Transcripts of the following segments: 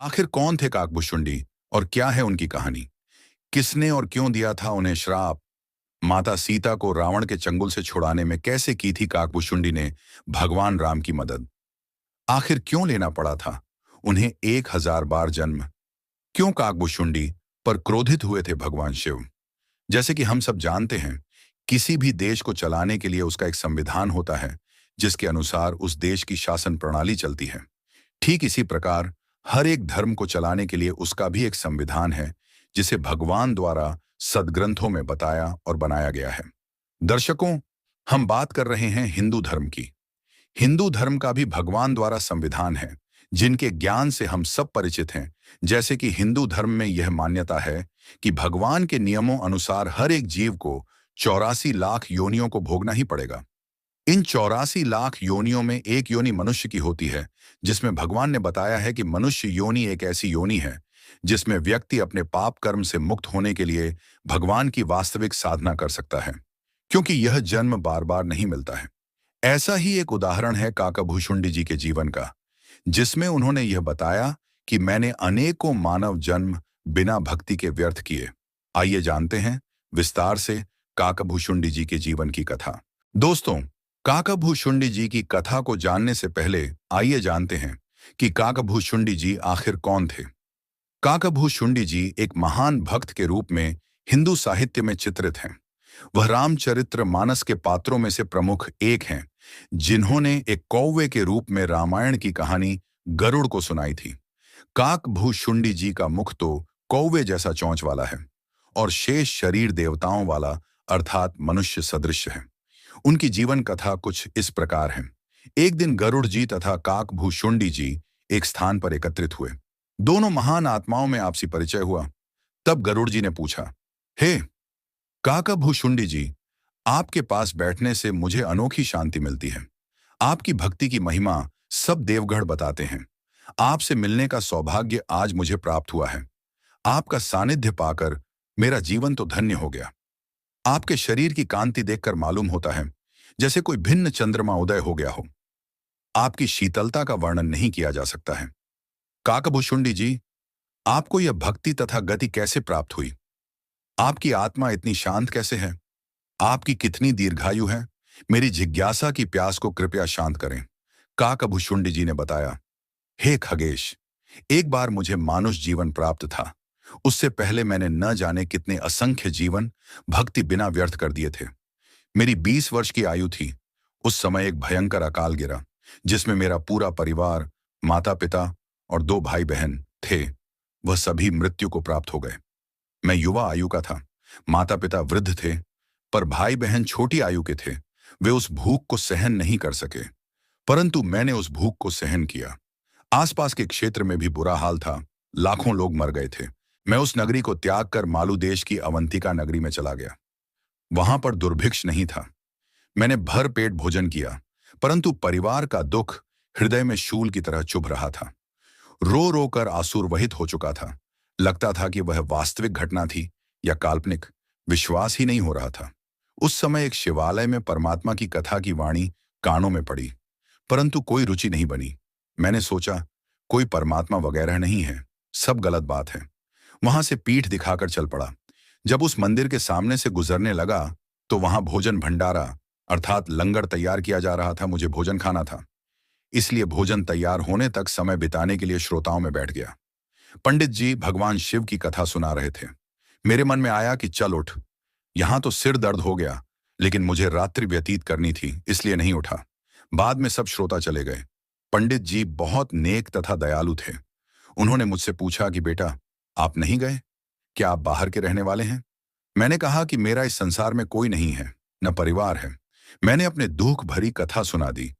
आखिर कौन थे काकभूषुंडी और क्या है उनकी कहानी? किसने और क्यों दिया था उन्हें श्राप? माता सीता को रावण के चंगुल से छुड़ाने में कैसे की थी काकभूषुंडी ने भगवान राम की मदद? आखिर क्यों लेना पड़ा था उन्हें 1000 बार जन्म? क्यों काकभूषुंडी पर क्रोधित हुए थे भगवान शिव? जैसे कि हम सब जानते हैं, किसी भी देश को चलाने के लिए उसका एक संविधान होता है, जिसके अनुसार उस देश की शासन प्रणाली चलती है। ठीक इसी प्रकार हर एक धर्म को चलाने के लिए उसका भी एक संविधान है, जिसे भगवान द्वारा सदग्रंथों में बताया और बनाया गया है। दर्शकों, हम बात कर रहे हैं हिंदू धर्म की। हिंदू धर्म का भी भगवान द्वारा संविधान है, जिनके ज्ञान से हम सब परिचित हैं। जैसे कि हिंदू धर्म में यह मान्यता है कि भगवान के नियमों अनुसार हर एक जीव को 84 लाख योनियों को भोगना ही पड़ेगा। इन 84 लाख योनियों में एक योनि मनुष्य की होती है, जिसमें भगवान ने बताया है कि मनुष्य योनि एक ऐसी योनि है जिसमें व्यक्ति अपने पाप कर्म से मुक्त होने के लिए भगवान की वास्तविक साधना कर सकता है, क्योंकि यह जन्म बार बार नहीं मिलता है। ऐसा ही एक उदाहरण है काकाभूषुंडी जी के जीवन का, जिसमें उन्होंने यह बताया कि मैंने अनेकों मानव जन्म बिना भक्ति के व्यर्थ किए। आइए जानते हैं विस्तार से काकाभूषुंडी जी के जीवन की कथा। दोस्तों, काकाभूषुंडी जी की कथा को जानने से पहले आइए जानते हैं कि काकाभूषुंडी जी आखिर कौन थे। काकाभूषुंडी जी एक महान भक्त के रूप में हिंदू साहित्य में चित्रित हैं। वह रामचरित्र मानस के पात्रों में से प्रमुख एक हैं, जिन्होंने एक कौवे के रूप में रामायण की कहानी गरुड़ को सुनाई थी। काकभूषुंडी जी का मुख तो कौवे जैसा चोंच वाला है और शेष शरीर देवताओं वाला अर्थात मनुष्य सदृश है। उनकी जीवन कथा कुछ इस प्रकार है। एक दिन गरुड़ जी तथा काकभूषुंडी जी एक स्थान पर एकत्रित हुए। दोनों महान आत्माओं में आपसी परिचय हुआ। तब गरुड़ जी ने पूछा, हे काकाभूषुंडी जी, आपके पास बैठने से मुझे अनोखी शांति मिलती है। आपकी भक्ति की महिमा सब देवगढ़ बताते हैं। आपसे मिलने का सौभाग्य आज मुझे प्राप्त हुआ है। आपका सानिध्य पाकर मेरा जीवन तो धन्य हो गया। आपके शरीर की कांति देखकर मालूम होता है जैसे कोई भिन्न चंद्रमा उदय हो गया हो। आपकी शीतलता का वर्णन नहीं किया जा सकता है। काकाभूषुंडी जी, आपको यह भक्ति तथा गति कैसे प्राप्त हुई? आपकी आत्मा इतनी शांत कैसे है? आपकी कितनी दीर्घायु है? मेरी जिज्ञासा की प्यास को कृपया शांत करें। काकाभूषुंडी जी ने बताया, हे खगेश, एक बार मुझे मानुष जीवन प्राप्त था। उससे पहले मैंने न जाने कितने असंख्य जीवन भक्ति बिना व्यर्थ कर दिए थे। मेरी 20 वर्ष की आयु थी। उस समय एक भयंकर अकाल गिरा, जिसमें मेरा पूरा परिवार, माता पिता और 2 भाई बहन थे। वह सभी मृत्यु को प्राप्त हो गए। मैं युवा आयु का था। माता पिता वृद्ध थे, पर भाई बहन छोटी आयु के थे। वे उस भूख को सहन नहीं कर सके, परंतु मैंने उस भूख को सहन किया। आसपास के क्षेत्र में भी बुरा हाल था। लाखों लोग मर गए थे। मैं उस नगरी को त्याग कर मालू देश की अवंतिका नगरी में चला गया। वहां पर दुर्भिक्ष नहीं था। मैंने भर पेट भोजन किया, परंतु परिवार का दुख हृदय में शूल की तरह चुभ रहा था। रो रो कर आंसुरवहित हो चुका था। लगता था कि वह वास्तविक घटना थी या काल्पनिक। विश्वास ही नहीं हो रहा था। उस समय एक शिवालय में परमात्मा की कथा की वाणी कानों में पड़ी, परंतु कोई रुचि नहीं बनी। मैंने सोचा, कोई परमात्मा वगैरह नहीं है, सब गलत बात है। वहां से पीठ दिखाकर चल पड़ा। जब उस मंदिर के सामने से गुजरने लगा तो वहां भोजन भंडारा अर्थात लंगर तैयार किया जा रहा था। मुझे भोजन खाना था, इसलिए भोजन तैयार होने तक समय बिताने के लिए श्रोताओं में बैठ गया। पंडित जी भगवान शिव की कथा सुना रहे थे। मेरे मन में आया कि चल उठ। यहां तो सिर दर्द हो गया, लेकिन मुझे रात्रि व्यतीत करनी थी, इसलिए नहीं उठा। बाद में सब श्रोता चले गए। पंडित जी बहुत नेक तथा दयालु थे। उन्होंने मुझसे पूछा कि बेटा, आप नहीं गए? क्या आप बाहर के रहने वाले हैं? मैंने कहा कि मेरा इस संसार में कोई नहीं है, न परिवार है। मैंने अपने दुख भरी कथा सुना दी।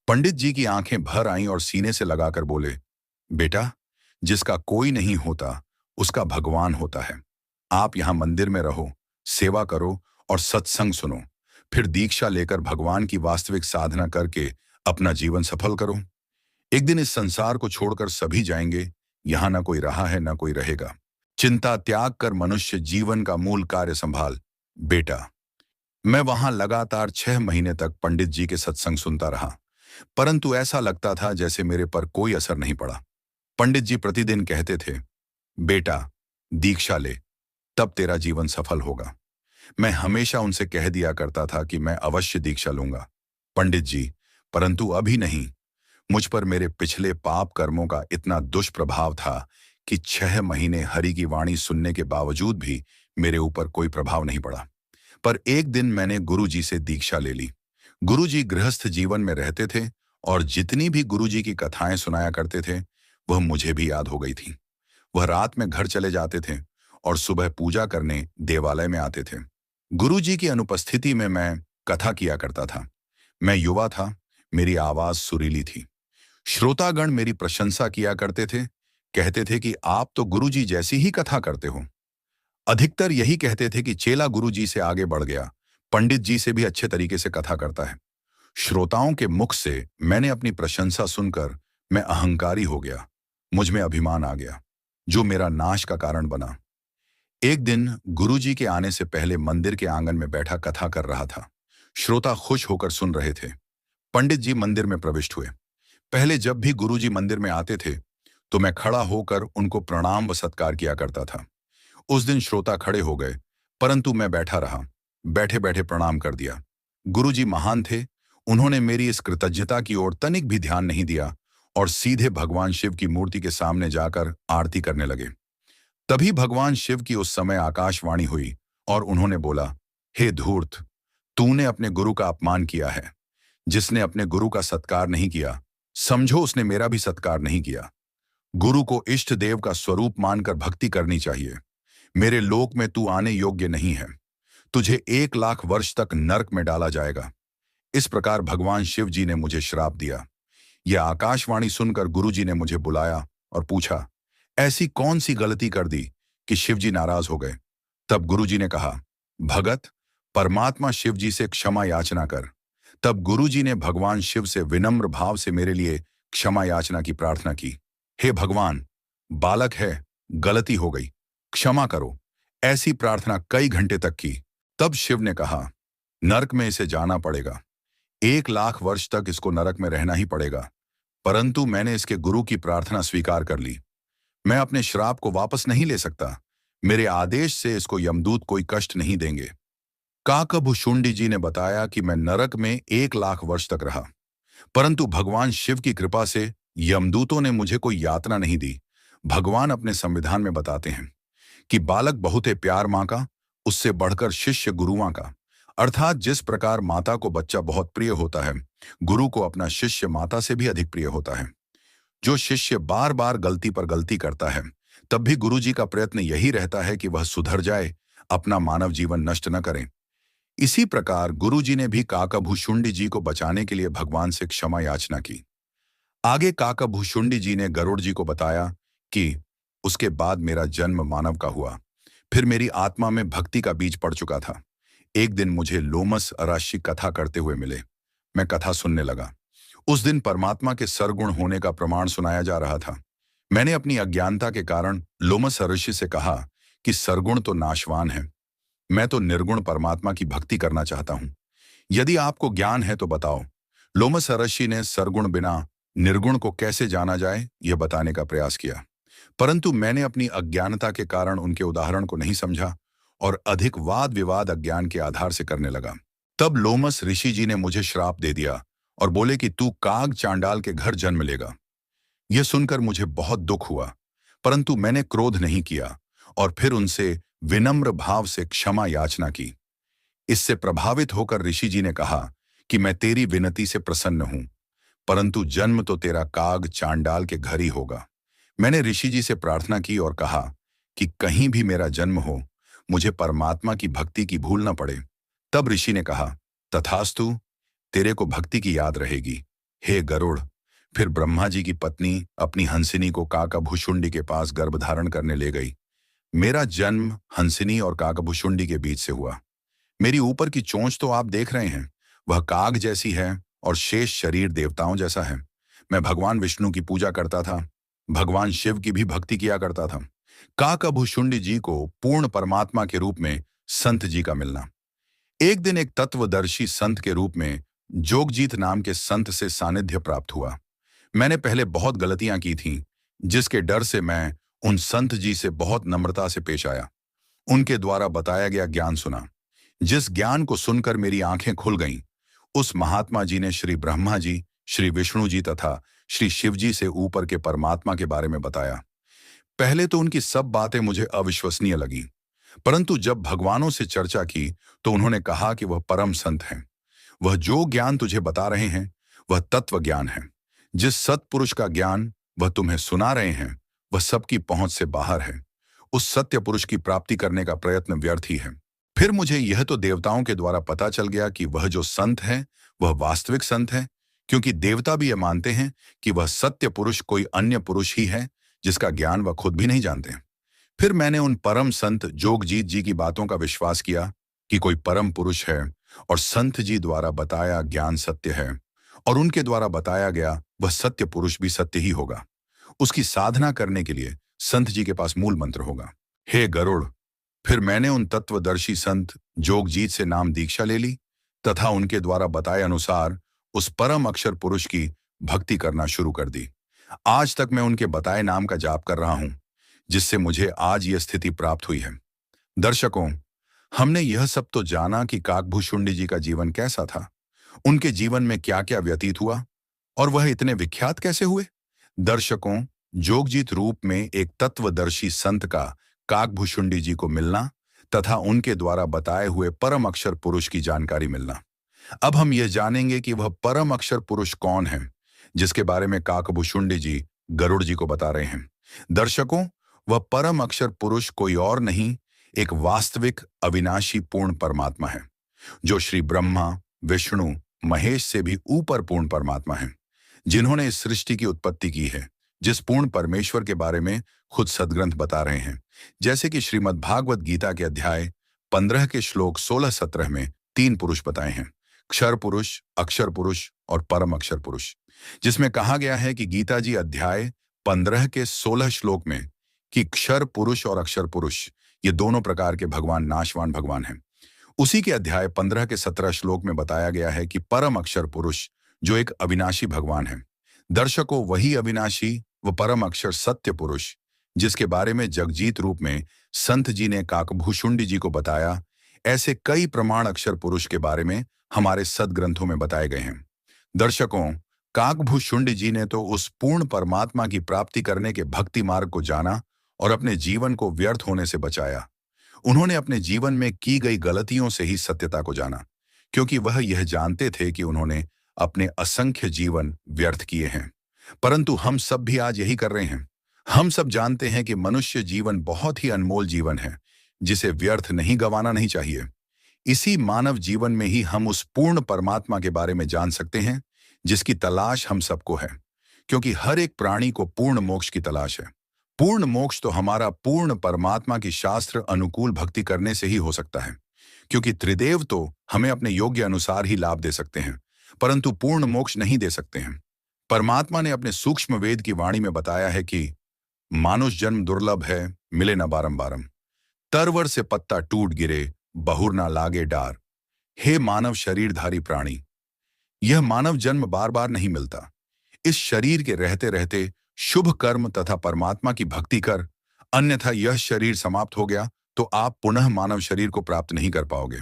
पंडित जी की आंखें भर आईं और सीने से लगाकर बोले, बेटा, जिसका कोई नहीं होता उसका भगवान होता है। आप यहाँ मंदिर में रहो, सेवा करो और सत्संग सुनो, फिर दीक्षा लेकर भगवान की वास्तविक साधना करके अपना जीवन सफल करो। एक दिन इस संसार को छोड़कर सभी जाएंगे। यहाँ न कोई रहा है न कोई रहेगा। चिंता त्याग कर मनुष्य जीवन का मूल कार्य संभाल बेटा। मैं वहां लगातार 6 महीने तक पंडित जी के सत्संग सुनता रहा, परंतु ऐसा लगता था जैसे मेरे पर कोई असर नहीं पड़ा। पंडित जी प्रतिदिन कहते थे, बेटा दीक्षा ले, तब तेरा जीवन सफल होगा। मैं हमेशा उनसे कह दिया करता था कि मैं अवश्य दीक्षा लूंगा पंडित जी, परंतु अभी नहीं। मुझ पर मेरे पिछले पाप कर्मों का इतना दुष्प्रभाव था कि 6 महीने हरि की वाणी सुनने के बावजूद भी मेरे ऊपर कोई प्रभाव नहीं पड़ा। पर एक दिन मैंने गुरुजी से दीक्षा ले ली। गुरुजी गृहस्थ जीवन में रहते थे और जितनी भी गुरुजी की कथाएं सुनाया करते थे वह मुझे भी याद हो गई थी। वह रात में घर चले जाते थे और सुबह पूजा करने देवालय में आते थे। गुरुजी की अनुपस्थिति में मैं कथा किया करता था। मैं युवा था, मेरी आवाज सुरीली थी। श्रोतागण मेरी प्रशंसा किया करते थे, कहते थे कि आप तो गुरुजी जैसी ही कथा करते हो। अधिकतर यही कहते थे कि चेला गुरुजी से आगे बढ़ गया, पंडित जी से भी अच्छे तरीके से कथा करता है। श्रोताओं के मुख से मैंने अपनी प्रशंसा सुनकर मैं अहंकारी हो गया। मुझ में अभिमान आ गया, जो मेरा नाश का कारण बना। एक दिन गुरुजी के आने से पहले मंदिर के आंगन में बैठा कथा कर रहा था। श्रोता खुश होकर सुन रहे थे। पंडित जी मंदिर में प्रविष्ट हुए। पहले जब भी गुरुजी मंदिर में आते थे तो मैं खड़ा होकर उनको प्रणाम व सत्कार किया करता था। उस दिन श्रोता खड़े हो गए, परंतु मैं बैठा रहा। बैठे बैठे प्रणाम कर दिया। गुरुजी महान थे, उन्होंने मेरी इस कृतज्ञता की ओर तनिक भी ध्यान नहीं दिया और सीधे भगवान शिव की मूर्ति के सामने जाकर आरती करने लगे। तभी भगवान शिव की उस समय आकाशवाणी हुई और उन्होंने बोला, हे धूर्त, तूने अपने गुरु का अपमान किया है। जिसने अपने गुरु का सत्कार नहीं किया, समझो उसने मेरा भी सत्कार नहीं किया। गुरु को इष्ट देव का स्वरूप मानकर भक्ति करनी चाहिए। मेरे लोक में तू आने योग्य नहीं है। तुझे 1 लाख वर्ष तक नरक में डाला जाएगा। इस प्रकार भगवान शिव जी ने मुझे श्राप दिया। यह आकाशवाणी सुनकर गुरु जी ने मुझे बुलाया और पूछा, ऐसी कौन सी गलती कर दी कि शिव जी नाराज हो गए। तब गुरु जी ने कहा, भगत, परमात्मा शिव जी से क्षमा याचना कर। तब गुरु जी ने भगवान शिव से विनम्र भाव से मेरे लिए क्षमा याचना की प्रार्थना की। हे भगवान, बालक है, गलती हो गई, क्षमा करो। ऐसी प्रार्थना कई घंटे तक की। तब शिव ने कहा, नरक में इसे जाना पड़ेगा। 1 लाख वर्ष तक इसको नरक में रहना ही पड़ेगा। परंतु मैंने इसके गुरु की प्रार्थना स्वीकार कर ली। मैं अपने श्राप को वापस नहीं ले सकता। मेरे आदेश से इसको यमदूत कोई कष्ट नहीं देंगे। काकभुशुंडी जी ने बताया कि मैं नरक में 1 लाख वर्ष तक रहा, परंतु भगवान शिव की कृपा से यमदूतों ने मुझे कोई यातना नहीं दी। भगवान अपने संविधान में बताते हैं कि बालक बहुत है प्यार माँ का, उससे बढ़कर शिष्य गुरुआं का। अर्थात जिस प्रकार माता को बच्चा बहुत प्रिय होता है, गुरु को अपना शिष्य माता से भी अधिक प्रिय होता है। जो शिष्य बार बार गलती पर गलती करता है, तब भी गुरु जी का प्रयत्न यही रहता है कि वह सुधर जाए, अपना मानव जीवन नष्ट न करें। इसी प्रकार गुरु जी ने भी काकभुशुंडी जी को बचाने के लिए भगवान से क्षमा याचना की। आगे काकभुशुंडी जी ने गरुड़ जी को बताया कि उसके बाद मेरा जन्म मानव का हुआ। फिर मेरी आत्मा में भक्ति का बीज पड़ चुका था। एक दिन मुझे लोमस अराशी कथा करते हुए मिले। मैं कथा सुनने लगा। उस दिन परमात्मा के सरगुण होने का प्रमाण सुनाया जा रहा था। मैंने अपनी अज्ञानता के कारण लोमस ऋषि से कहा कि सरगुण तो नाशवान है, मैं तो निर्गुण परमात्मा की भक्ति करना चाहता हूं। यदि आपको ज्ञान है तो बताओ। लोमस ऋषि ने सरगुण बिना निर्गुण को कैसे जाना जाए यह बताने का प्रयास किया, परंतु मैंने अपनी अज्ञानता के कारण उनके उदाहरण को नहीं समझा और अधिक वाद विवाद अज्ञान के आधार से करने लगा। तब लोमस ऋषि जी ने मुझे श्राप दे दिया और बोले कि तू काग चांडाल के घर जन्म लेगा। यह सुनकर मुझे बहुत दुख हुआ, परंतु मैंने क्रोध नहीं किया और फिर उनसे विनम्र भाव से क्षमा याचना की। इससे प्रभावित होकर ऋषि जी ने कहा कि मैं तेरी विनती से प्रसन्न हूं, परंतु जन्म तो तेरा काग चांडाल के घर ही होगा। मैंने ऋषि जी से प्रार्थना की और कहा कि कहीं भी मेरा जन्म हो, मुझे परमात्मा की भक्ति की भूल न पड़े। तब ऋषि ने कहा, तथास्तु, तेरे को भक्ति की याद रहेगी, हे गरुड़। फिर ब्रह्मा जी की पत्नी अपनी हंसिनी को काकभुशुंडी के पास गर्भ धारण करने ले गई। मेरा जन्म हंसिनी और काकभुशुंडी के बीच से हुआ। मेरी ऊपर की चोंच तो आप देख रहे हैं, वह काग जैसी है और शेष शरीर देवताओं जैसा है। मैं भगवान विष्णु की पूजा करता था, भगवान शिव की भी भक्ति किया करता था। काकभुशुंडी जी को पूर्ण परमात्मा के रूप में संत जी का मिलना। एक दिन एक तत्वदर्शी संत के रूप में जोगजीत नाम के संत से सानिध्य प्राप्त हुआ। मैंने पहले बहुत गलतियां की थीं, जिसके डर से मैं उन संत जी से बहुत नम्रता से पेश आया। उनके द्वारा बताया गया ज्ञान सुना। जिस ज्ञान को सुनकर मेरी आंखें खुल गईं, उस महात्मा जी ने श्री ब्रह्मा जी, श्री विष्णु जी तथा श्री शिव जी से ऊपर के परमात्मा के बारे में बताया। पहले तो उनकी सब बातें मुझे अविश्वसनीय लगीं, परंतु जब भगवानों से चर्चा की तो उन्होंने कहा कि वह परम संत हैं। वह जो ज्ञान तुझे बता रहे हैं वह तत्व ज्ञान है। जिस सत्पुरुष का ज्ञान वह तुम्हें सुना रहे हैं वह सबकी पहुंच से बाहर है। उस सत्य पुरुष की प्राप्ति करने का प्रयत्न व्यर्थ ही है। फिर मुझे यह तो देवताओं के द्वारा पता चल गया कि वह जो संत है वह वास्तविक संत है, क्योंकि देवता भी यह मानते हैं कि वह सत्य पुरुष कोई अन्य पुरुष ही है जिसका ज्ञान वह खुद भी नहीं जानते। फिर मैंने उन परम संत जोगजीत जी की बातों का विश्वास किया कि कोई परम पुरुष है और संत जी द्वारा बताया ज्ञान सत्य है और उनके द्वारा बताया गया वह सत्य पुरुष भी सत्य ही होगा। उसकी साधना करने के लिए संत जी के पास मूल मंत्र होगा। हे गरुड़! फिर मैंने उन तत्वदर्शी संत जोगजीत से नाम दीक्षा ले ली तथा उनके द्वारा बताए अनुसार उस परम अक्षर पुरुष की भक्ति करना शुरू कर दी। आज तक मैं उनके बताए नाम का जाप कर रहा हूं, जिससे मुझे आज यह स्थिति प्राप्त हुई है। दर्शकों, हमने यह सब तो जाना कि काकभूषुंडी जी का जीवन कैसा था, उनके जीवन में क्या क्या व्यतीत हुआ और वह इतने विख्यात कैसे हुए। दर्शकों, जोगजीत रूप में एक तत्वदर्शी संत का काकभूषुंडी जी को मिलना तथा उनके द्वारा बताए हुए परम अक्षर पुरुष की जानकारी मिलना। अब हम यह जानेंगे कि वह परम अक्षर पुरुष कौन है जिसके बारे में काकभूषुंडी जी गरुड़ जी को बता रहे हैं। दर्शकों, वह परम अक्षर पुरुष कोई और नहीं, एक वास्तविक अविनाशी पूर्ण परमात्मा है, जो श्री ब्रह्मा, विष्णु, महेश से भी ऊपर पूर्ण परमात्मा है, जिन्होंने इस सृष्टि की उत्पत्ति की है। जिस पूर्ण परमेश्वर के बारे में खुद सदग्रंथ बता रहे हैं, जैसे कि श्रीमद् भागवत गीता के अध्याय 15 के श्लोक 16-17 में 3 पुरुष बताए हैं, क्षर पुरुष, अक्षर पुरुष और परम अक्षर पुरुष, जिसमें कहा गया है कि गीता जी अध्याय 15 के 16 श्लोक में कि क्षर पुरुष और अक्षर पुरुष ये दोनों प्रकार के भगवान नाशवान भगवान हैं। उसी के अध्याय 15 के 17 श्लोक में बताया गया है कि परम अक्षर पुरुष जो एक अविनाशी भगवान है। दर्शकों, वही अविनाशी व परम अक्षर सत्य पुरुष जिसके बारे में जगजीत रूप में संत जी ने काकभूषुंडी जी को बताया, ऐसे कई प्रमाण अक्षर पुरुष के बारे में हमारे सदग्रंथों में बताए गए हैं। दर्शकों, काकभूषुंडी जी ने तो उस पूर्ण परमात्मा की प्राप्ति करने के भक्ति मार्ग को जाना और अपने जीवन को व्यर्थ होने से बचाया। उन्होंने अपने जीवन में की गई गलतियों से ही सत्यता को जाना, क्योंकि वह यह जानते थे कि उन्होंने अपने असंख्य जीवन व्यर्थ किए हैं। परंतु हम सब भी आज यही कर रहे हैं। हम सब जानते हैं कि मनुष्य जीवन बहुत ही अनमोल जीवन है, जिसे व्यर्थ नहीं गंवाना नहीं चाहिए। इसी मानव जीवन में ही हम उस पूर्ण परमात्मा के बारे में जान सकते हैं जिसकी तलाश हम सबको है, क्योंकि हर एक प्राणी को पूर्ण मोक्ष की तलाश है। पूर्ण मोक्ष तो हमारा पूर्ण परमात्मा की शास्त्र अनुकूल भक्ति करने से ही हो सकता है, क्योंकि त्रिदेव तो हमें अपने योग्य अनुसार ही लाभ दे सकते हैं, परंतु पूर्ण मोक्ष नहीं दे सकते हैं। परमात्मा ने अपने सूक्ष्म वेद की वाणी में बताया है कि मानुष जन्म दुर्लभ है, मिले न बारंबारम। तरवर से पत्ता टूट गिरे, बहुर ना लागे डार। हे मानव शरीरधारी प्राणी, यह मानव जन्म बार बार नहीं मिलता। इस शरीर के रहते रहते शुभ कर्म तथा परमात्मा की भक्ति कर, अन्यथा यह शरीर समाप्त हो गया तो आप पुनः मानव शरीर को प्राप्त नहीं कर पाओगे।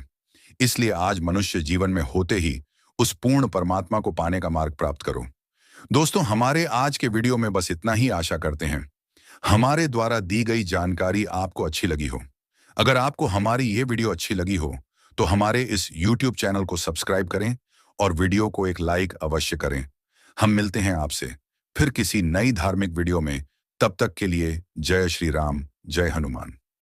इसलिए आज मनुष्य जीवन में होते ही उस पूर्ण परमात्मा को पाने का मार्ग प्राप्त करो। दोस्तों, हमारे आज के वीडियो में बस इतना ही आशा करते हैं हमारे द्वारा दी गई जानकारी आपको अच्छी लगी हो। अगर आपको हमारी ये वीडियो अच्छी लगी हो तो हमारे इस YouTube चैनल को सब्सक्राइब करें और वीडियो को एक लाइक अवश्य करें। हम मिलते हैं आपसे फिर किसी नई धार्मिक वीडियो में। तब तक के लिए जय श्री राम, जय हनुमान।